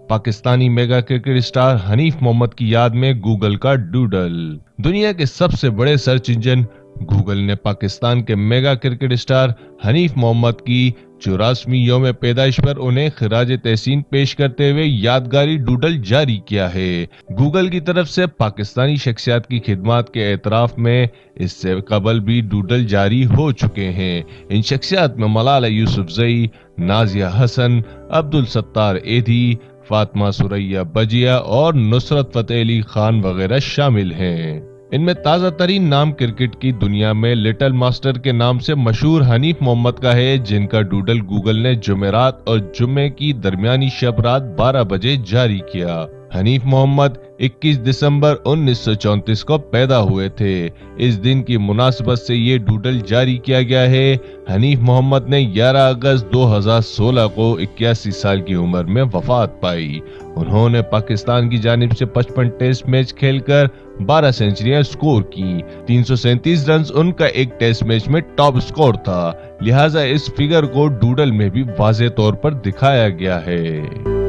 Pakistani mega cricket star Hanif Mohammad की याद में गूगल का डूडल। दुनिया के सबसे बड़े सर्च इंजन गूगल ने पाकिस्तान के mega cricket star Hanif Mohammad की 84वीं यौम पैदाइश पर उन्हें खिराज तहसीन पेश करते हुए यादगारी डूडल जारी किया है। गूगल की तरफ से पाकिस्तानी शख्सियत की खिदमत के एतराफ में इससे कबल भी डूडल जारी हो चुके हैं। इन शख्सियत में मलाला यूसुफजई, नाजिया हसन, अब्दुल सत्तार एधी, फातिमा सुरैया बजिया और नुसरत फतेह अली खान वगैरह शामिल हैं। इनमें ताजा तरीन नाम क्रिकेट की दुनिया में लिटिल मास्टर के नाम से मशहूर हनीफ मोहम्मद का है, जिनका डूडल गूगल ने जुमेरात और जुम्मे की दरमियानी शब रात 12 बजे जारी किया। हनीफ मोहम्मद 21 दिसंबर 1934 को पैदा हुए थे। इस दिन की मुनासबत से ये डूडल जारी किया गया है। हनीफ मोहम्मद ने 11 अगस्त 2016 को 81 साल की उम्र में वफात पाई। उन्होंने पाकिस्तान की जानिब से 55 टेस्ट मैच खेलकर 12 सेंचुरियां स्कोर की। 337 रन उनका एक टेस्ट मैच में टॉप स्कोर था, लिहाजा इस फिगर को डूडल में भी वाज़ेह तौर पर दिखाया गया है।